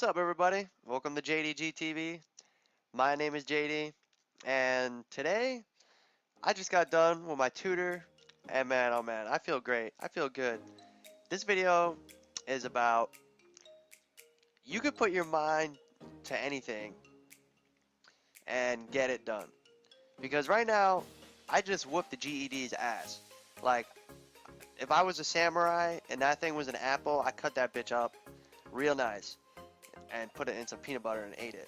What's up, everybody? Welcome to JDGTV. My name is JD, and today I just got done with my tutor, and man, oh man, I feel great. I feel good. This video is about you could put your mind to anything and get it done. Because right now, I just whooped the GED's ass. Like, if I was a samurai and that thing was an apple, I cut that bitch up real nice and put it in some peanut butter and ate it.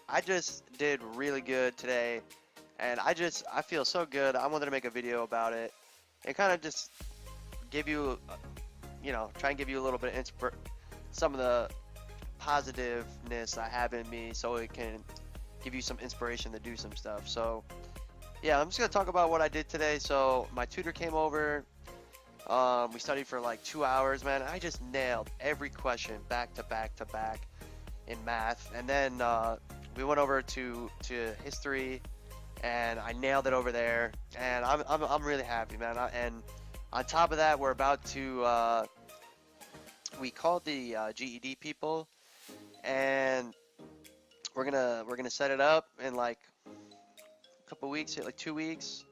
I just did really good today, and I feel so good. I wanted to make a video about it and kind of just give you, try and give you a little bit of some of the positiveness I have in me, so it can give you some inspiration to do some stuff. So yeah, I'm just gonna talk about what I did today. So my tutor came over. We studied for like 2 hours, man. I just nailed every question back to back to back in math, and then we went over to history, and I nailed it over there, and I'm really happy, man. And on top of that, we're about to we called the GED people, and we're gonna set it up in like a couple weeks, like 2 weeks.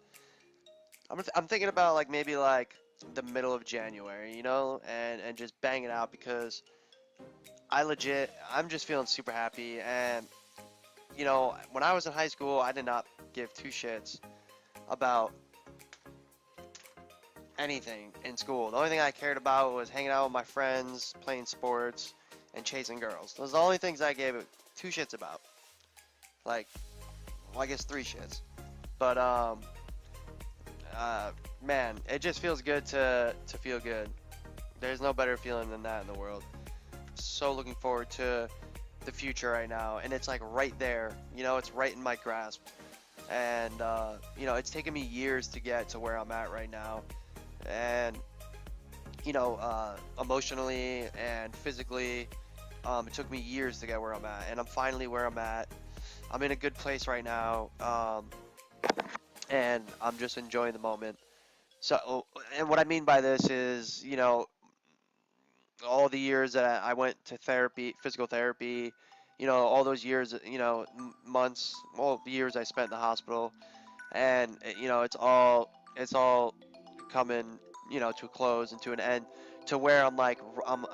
I'm thinking about like maybe like the middle of January, and just bang it out because I'm just feeling super happy. And when I was in high school, I did not give two shits about anything in school. The only thing I cared about was hanging out with my friends, playing sports, and chasing girls. Those are the only things I gave two shits about. Like, well, I guess three shits. But man, it just feels good to feel good. There's no better feeling than that in the world. So looking forward to the future right now, and it's like right there. It's right in my grasp. And it's taken me years to get to where I'm at right now. And emotionally and physically, it took me years to get where I'm at, and I'm finally where I'm at. I'm in a good place right now, and I'm just enjoying the moment. So, and what I mean by this is, all the years that I went to therapy, physical therapy, all those years, months, all the years I spent in the hospital, and it's all coming, to a close and to an end, to where I'm like, I'm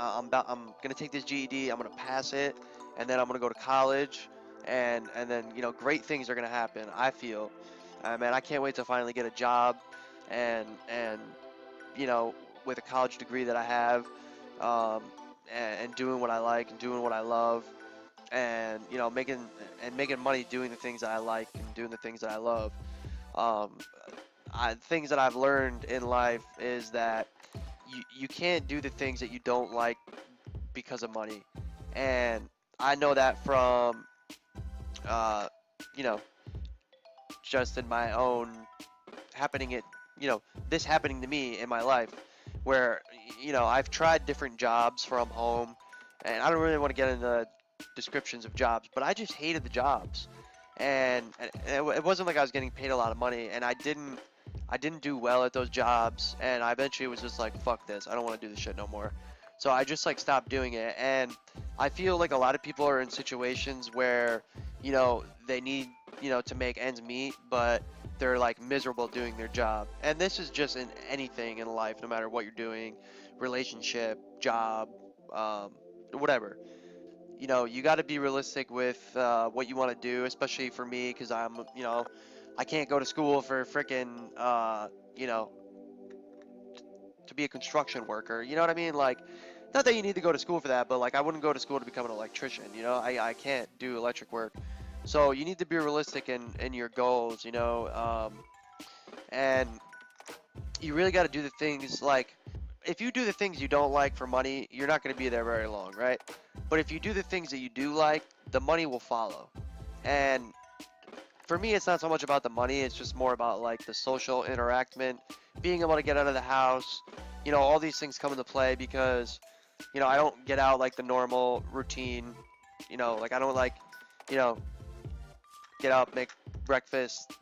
gonna take this GED, I'm gonna pass it, and then I'm gonna go to college, and then great things are gonna happen. I feel, man, I can't wait to finally get a job, and you know, with a college degree that I have, um, and doing what I like and doing what I love, and making money doing the things that I like and doing the things that I love. Um, things that I've learned in life is that you can't do the things that you don't like because of money, and I know that from uh, you know just in my own happening it you know this happening to me in my life, where I've tried different jobs from home, and I don't really want to get into descriptions of jobs, but I just hated the jobs, and it wasn't like I was getting paid a lot of money, and I didn't do well at those jobs, and I eventually was just like, fuck this, I don't want to do this shit no more. So I just like stopped doing it, and I feel like a lot of people are in situations where they need to make ends meet, but they're like miserable doing their job. And this is just in anything in life, no matter what you're doing, relationship, job, whatever. You got to be realistic with what you want to do, especially for me, because I can't go to school for freaking, to be a construction worker. You know what I mean? Like, not that you need to go to school for that, but like, I wouldn't go to school to become an electrician. I can't do electric work. So you need to be realistic in your goals, and you really got to do the things like, if you do the things you don't like for money, you're not going to be there very long, right? But if you do the things that you do like, the money will follow. And for me, it's not so much about the money, it's just more about like the social interaction, being able to get out of the house. All these things come into play because I don't get out like the normal routine. Like, I don't like you know get up, make breakfast,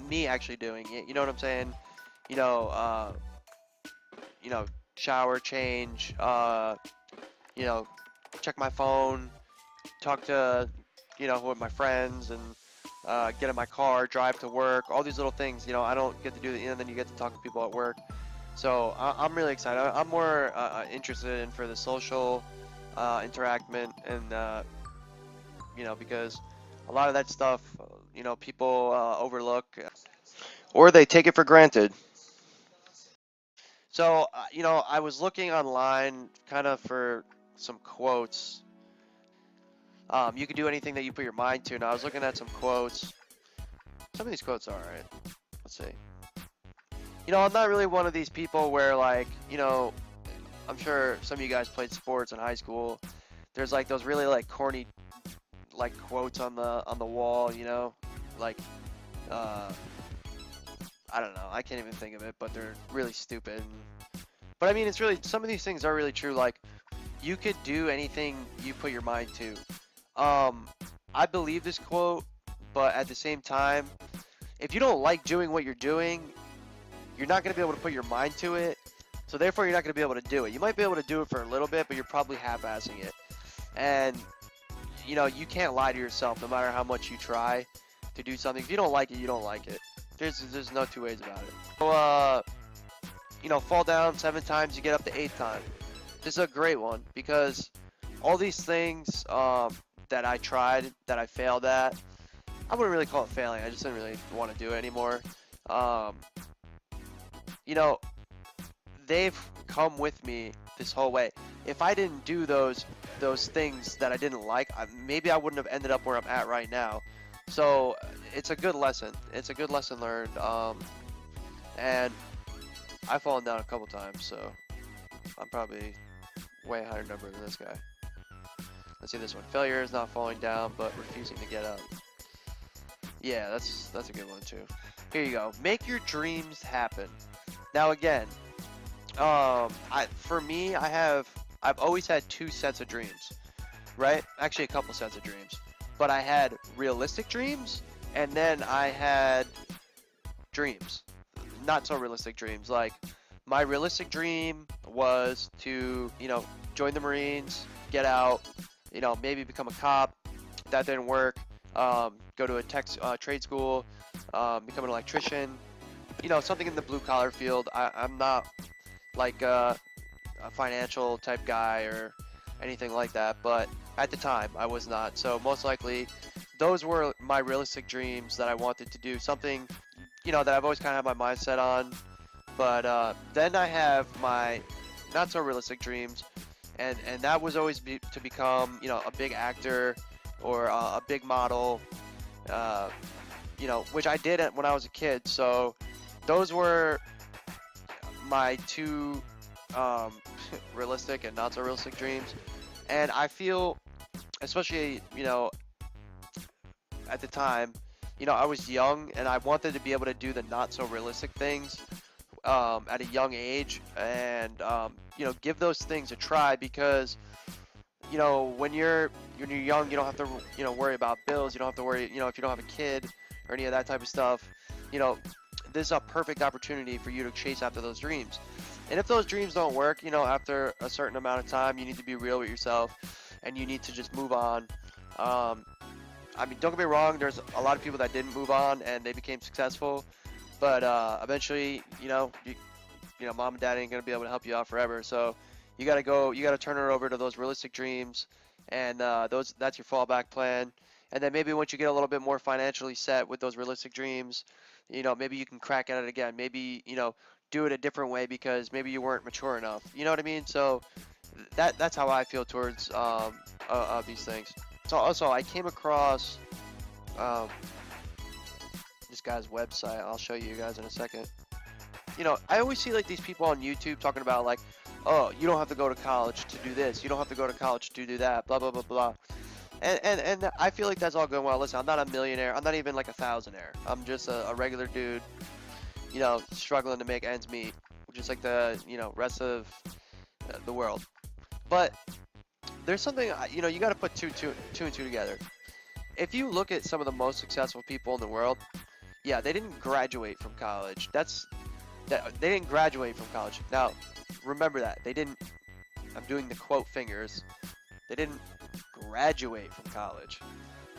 me actually doing it, you know what I'm saying? you know uh, shower, change, you know check my phone, talk to, with my friends, and get in my car, drive to work, all these little things. I don't get to do, and then you get to talk to people at work. So I'm really excited. I'm more interested in for the social interaction, and because a lot of that stuff, people overlook or they take it for granted. So, I was looking online kind of for some quotes. You could do anything that you put your mind to. And I was looking at some quotes. Some of these quotes are alright. Let's see. I'm not really one of these people where, like, I'm sure some of you guys played sports in high school. There's like those really like corny like quotes on the wall, like uh, I don't know. I can't even think of it, but they're really stupid. But I mean, it's really, some of these things are really true. Like, you could do anything you put your mind to. I believe this quote, but at the same time, if you don't like doing what you're doing, you're not going to be able to put your mind to it. So therefore, you're not going to be able to do it. You might be able to do it for a little bit, but you're probably half-assing it. And, you can't lie to yourself no matter how much you try to do something. If you don't like it, you don't like it. There's no two ways about it. So, fall down 7 times, you get up the 8th time. This is a great one because all these things that I tried, that I failed at, I wouldn't really call it failing. I just didn't really want to do it anymore. You know, they've come with me this whole way. If I didn't do those things that I didn't like, maybe I wouldn't have ended up where I'm at right now. So it's a good lesson. It's a good lesson learned. And I've fallen down a couple times, so I'm probably way higher number than this guy. Let's see this one. Failure is not falling down, but refusing to get up. Yeah, that's a good one too. Here you go. Make your dreams happen. Now again, for me, I've always had 2 sets of dreams, right? Actually, a couple sets of dreams. But I had realistic dreams, and then I had dreams, not so realistic dreams. Like, my realistic dream was to, join the Marines, get out, maybe become a cop. That didn't work. Go to a trade school, become an electrician, something in the blue collar field. I'm not like a financial type guy or anything like that, but at the time I was not. So most likely those were my realistic dreams that I wanted to do, something, that I've always kind of had my mindset on. But then I have my not so realistic dreams, and that was always to become, a big actor or a big model, which I did when I was a kid. So those were my 2 realistic and not so realistic dreams. And I feel, especially, at the time, I was young and I wanted to be able to do the not so realistic things at a young age, and give those things a try, because when you're young, you don't have to worry about bills. You don't have to worry, if you don't have a kid or any of that type of stuff. This is a perfect opportunity for you to chase after those dreams. And if those dreams don't work, after a certain amount of time, you need to be real with yourself and you need to just move on. I mean, don't get me wrong, there's a lot of people that didn't move on and they became successful, but eventually, mom and dad ain't gonna be able to help you out forever. So you gotta turn it over to those realistic dreams, and that's your fallback plan. And then maybe once you get a little bit more financially set with those realistic dreams, maybe you can crack at it again. Maybe, do it a different way because maybe you weren't mature enough. You know what I mean? So that's how I feel towards these things. So also, I came across this guy's website. I'll show you guys in a second. I always see like these people on YouTube talking about like, oh, you don't have to go to college to do this. You don't have to go to college to do that. Blah blah blah blah. And I feel like that's all going well. Listen, I'm not a millionaire. I'm not even like a thousandaire. I'm just a regular dude, struggling to make ends meet, just like the rest of the world. But there's something, you got to put two and two together. If you look at some of the most successful people in the world, yeah, they didn't graduate from college. They didn't graduate from college. Now, remember that they didn't. I'm doing the quote fingers. They didn't graduate from college.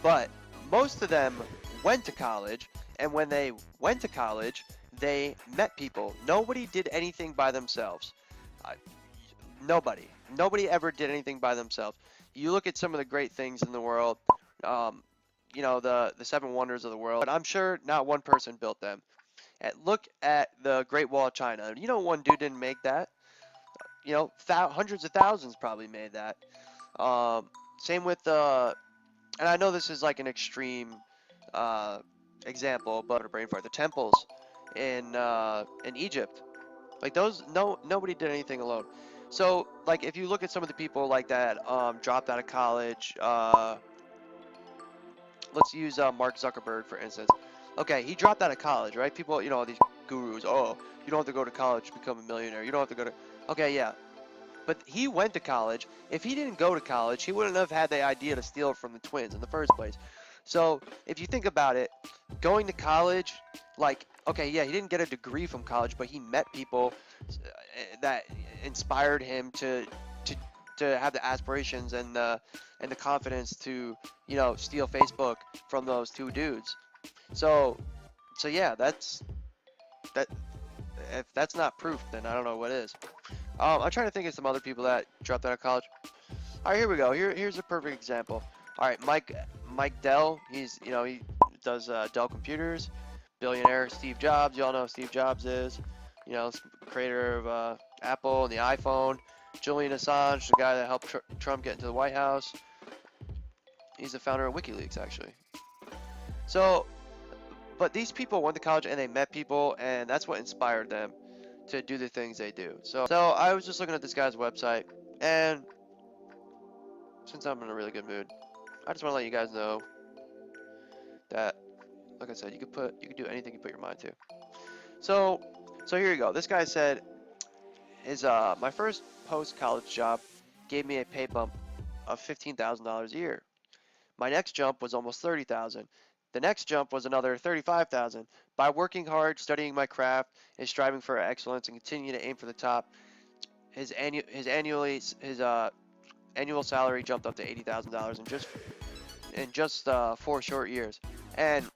But most of them went to college, and when they went to college, they met people. Nobody did anything by themselves. Uh, Nobody. Nobody ever did anything by themselves. You look at some of the great things in the world, um, the seven wonders of the world, but I'm sure not one person built them. Look at the Great Wall of China. You know, one dude didn't make that. You know, hundreds of thousands probably made that. Same with and I know this is like an extreme uh, example, but a brain fart. The temples in Egypt, like those, nobody did anything alone. So like if you look at some of the people like that dropped out of college, let's use Mark Zuckerberg for instance. Okay, he dropped out of college, right? People, these gurus. Oh, you don't have to go to college to become a millionaire. You don't have to go to. Okay, yeah, but he went to college. If he didn't go to college, he wouldn't have had the idea to steal from the twins in the first place. So if you think about it, going to college, like, okay, yeah, he didn't get a degree from college, but he met people that inspired him to to have the aspirations and the confidence to steal Facebook from those two dudes. So yeah, that. If that's not proof, then I don't know what is. I'm trying to think of some other people that dropped out of college. All right, here we go. Here's a perfect example. All right, Mike Dell. He does Dell Computers. Billionaire Steve Jobs. You all know who Steve Jobs is. Creator of Apple and the iPhone. Julian Assange, the guy that helped Trump get into the White House. He's the founder of WikiLeaks, actually. So, but these people went to college and they met people, and that's what inspired them to do the things they do. So I was just looking at this guy's website, and since I'm in a really good mood, I just want to let you guys know that, like I said, you could do anything you put your mind to. So here you go. This guy said, my first post-college job gave me a pay bump of $15,000 a year. My next jump was almost $30,000. The next jump was another $35,000. By working hard, studying my craft, and striving for excellence, and continuing to aim for the top, his annual salary jumped up to $80,000 in just 4 short years. And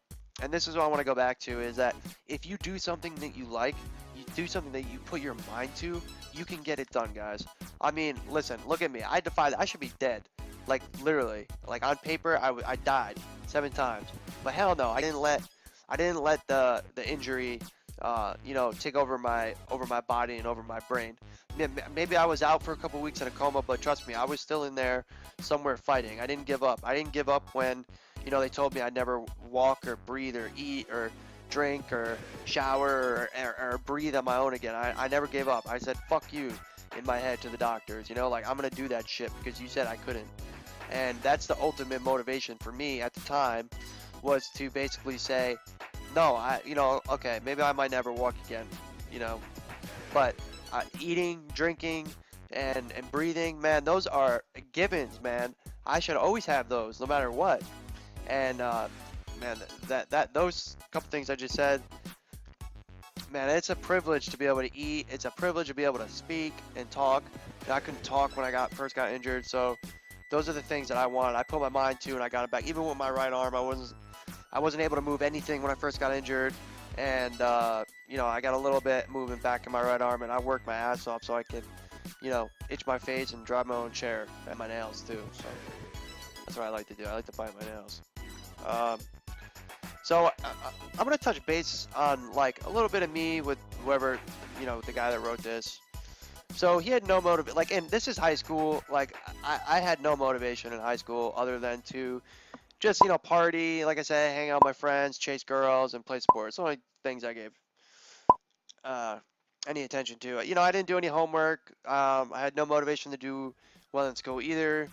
this is what I want to go back to, is that if you do something that you like, you do something that you put your mind to, you can get it done, guys. I mean, listen, look at me. I should be dead. Like, literally. Like, on paper, I died 7 times. But hell no, I didn't let the injury take over my body and over my brain. Maybe I was out for a couple weeks in a coma, but trust me, I was still in there somewhere fighting. I didn't give up. I didn't give up when they told me I'd never walk or breathe or eat or drink or shower or breathe on my own again. I never gave up. I said fuck you in my head to the doctors, like I'm gonna do that shit because you said I couldn't. And that's the ultimate motivation for me at the time, was to basically say, no, okay, maybe I might never walk again, but eating, drinking, and breathing, man, those are givens, man. I should always have those, no matter what. And man, those couple things I just said, man, it's a privilege to be able to eat. It's a privilege to be able to speak and talk. I couldn't talk when I first got injured, so those are the things that I wanted. I put my mind to, and I got it back. Even with my right arm, I wasn't able to move anything when I first got injured, and I got a little bit moving back in my right arm, and I worked my ass off so I could, itch my face and drive my own chair and my nails too. So that's what I like to do. I like to bite my nails. So I'm gonna touch base on like a little bit of me with whoever, the guy that wrote this. So he had no motive, like, and this is high school. Like I had no motivation in high school other than to just party, like I said, hang out with my friends, chase girls, and play sports. The only things I gave any attention to. I didn't do any homework. I had no motivation to do well in school either.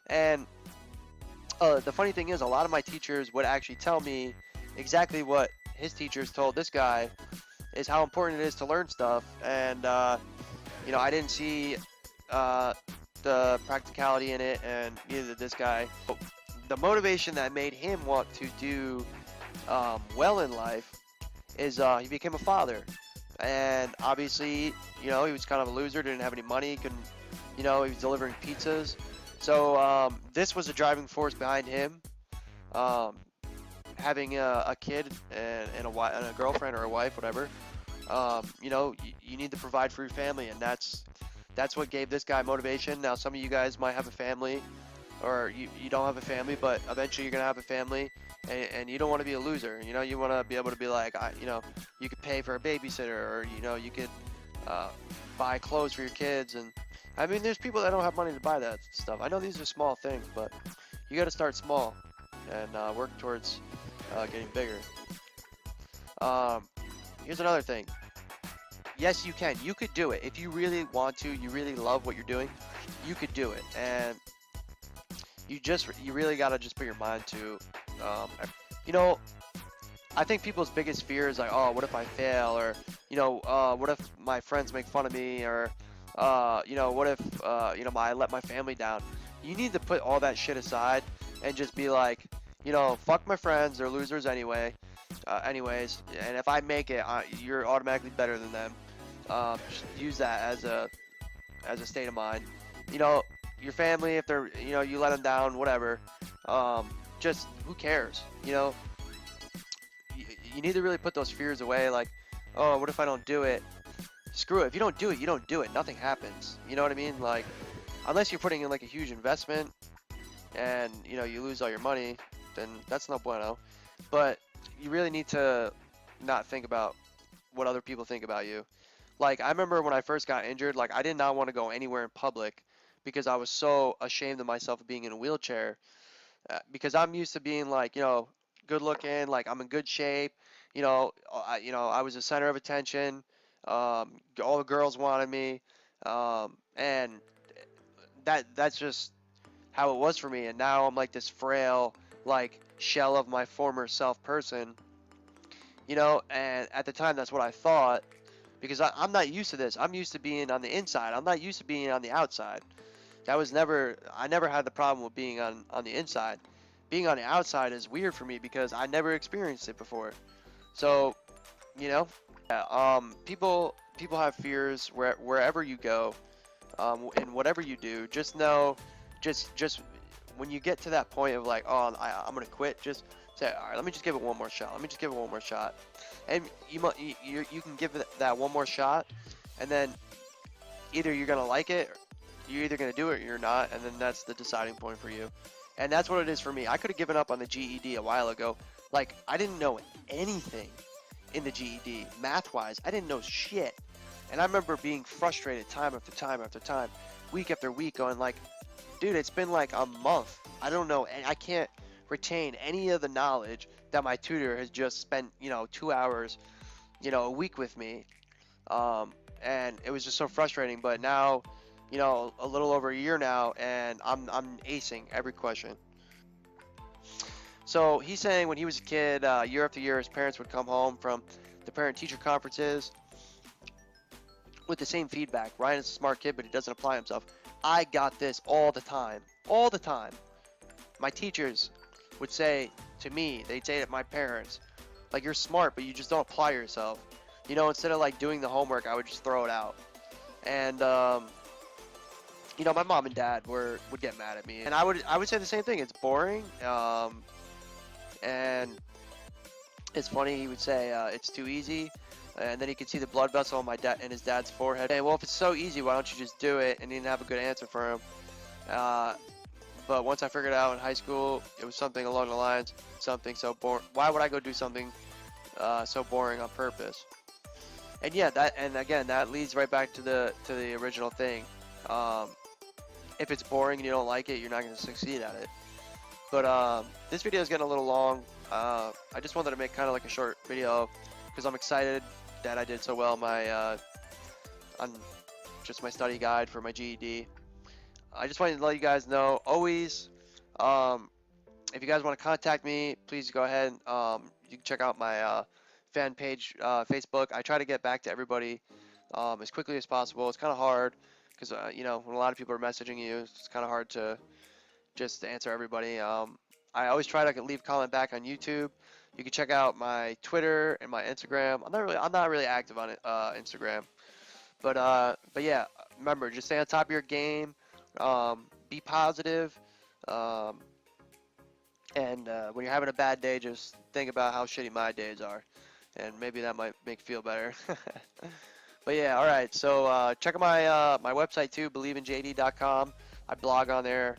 And the funny thing is, a lot of my teachers would actually tell me exactly what his teachers told this guy, is how important it is to learn stuff. And I didn't see the practicality in it, and neither did this guy. The motivation that made him want to do well in life is he became a father. And obviously, he was kind of a loser, didn't have any money, he was delivering pizzas. So this was a driving force behind him um, having a kid and and a girlfriend or a wife, whatever. You know, you need to provide for your family, and that's what gave this guy motivation. Now, some of you guys might have a family, or you don't have a family, but eventually you're gonna have a family, and you don't want to be a loser. You know, you want to be able to be like, you know, you could pay for a babysitter, or you know, you could uh, buy clothes for your kids, and I mean, there's people that don't have money to buy that stuff. I know these are small things, but you got to start small and work towards getting bigger. Um, Here's another thing. Yes, you can. You could do it if you really want to. You really love what you're doing. You could do it, and you really gotta just put your mind to. Um, you know, I think people's biggest fear is like, oh, what if I fail, or you know, what if my friends make fun of me, or you know, what if you know, I let my family down. You need to put all that shit aside and just be like, you know, fuck my friends, they're losers anyway. Anyways, and if I make it, you're automatically better than them. Just use that as a state of mind. You know, your family, if they're, you know, you let them down, whatever. Just who cares? You know, you need to really put those fears away. Like, oh, what if I don't do it? Screw it. If you don't do it, you don't do it. Nothing happens. You know what I mean? Like, unless you're putting in like a huge investment and you know you lose all your money, then that's no bueno. But you really need to not think about what other people think about you. Like, I remember when I first got injured, like I did not want to go anywhere in public because I was so ashamed of myself of being in a wheelchair. Because I'm used to being like, you know, good looking, like I'm in good shape. You know, I was the center of attention. All the girls wanted me, and that's just how it was for me. And now I'm like this frail, like shell of my former self person. You know, and at the time that's what I thought because I'm not used to this. I'm used to being on the inside. I'm not used to being on the outside. I never had the problem with being on the inside. Being on the outside is weird for me because I never experienced it before. So, you know, yeah, people have fears wherever you go, and whatever you do. Just know, just when you get to that point of like, oh, I'm gonna quit. Just say, all right, let me just give it one more shot. Let me just give it one more shot, and you can give it that one more shot, and then either you're gonna like it, you're either gonna do it or you're not, and then that's the deciding point for you. And that's what it is for me. I could have given up on the GED a while ago. Like I didn't know anything in the GED math wise. I didn't know shit, and I remember being frustrated time after time after time, week after week, going like, dude, it's been like a month. I don't know, and I can't retain any of the knowledge that my tutor has just spent, you know, 2 hours, you know, a week with me. And it was just so frustrating. But now, you know, a little over a year now, and I'm acing every question. So he's saying when he was a kid, year after year, his parents would come home from the parent-teacher conferences with the same feedback. Ryan is a smart kid, but he doesn't apply himself. I got this all the time, all the time. My teachers would say to me, they'd say to my parents, like, you're smart, but you just don't apply yourself. You know, instead of like doing the homework, I would just throw it out. And you know, my mom and dad would get mad at me, and I would say the same thing. It's boring, and it's funny. He would say it's too easy, and then he could see the blood vessel on my dad and his dad's forehead. And well, if it's so easy, why don't you just do it? And he didn't have a good answer for him. But once I figured it out in high school, it was something along the lines, something so boring. Why would I go do something so boring on purpose? And yeah, and again, that leads right back to the original thing. If it's boring and you don't like it, you're not going to succeed at it. But this video is getting a little long. I just wanted to make kind of like a short video because I'm excited that I did so well on just my study guide for my GED. I just wanted to let you guys know, always, if you guys want to contact me, please go ahead. You can check out my fan page, Facebook. I try to get back to everybody as quickly as possible. It's kind of hard because, you know, when a lot of people are messaging you, it's kind of hard to just answer everybody. I always try to leave a comment back on YouTube. You can check out my Twitter and my Instagram. I'm not really active on it, Instagram. But yeah, remember, just stay on top of your game. be positive. Um, and when you're having a bad day, just think about how shitty my days are, and maybe that might make you feel better. But yeah, all right. So check out my website too, believeinjd.com. I blog on there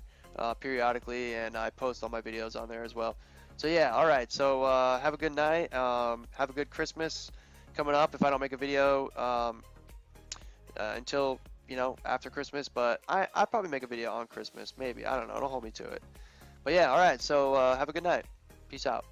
periodically, and I post all my videos on there as well. So yeah, all right. So have a good night. Have a good Christmas coming up. If I don't make a video until after Christmas, but I probably make a video on Christmas, maybe. I don't know. Don't hold me to it. But yeah, all right. So have a good night. Peace out.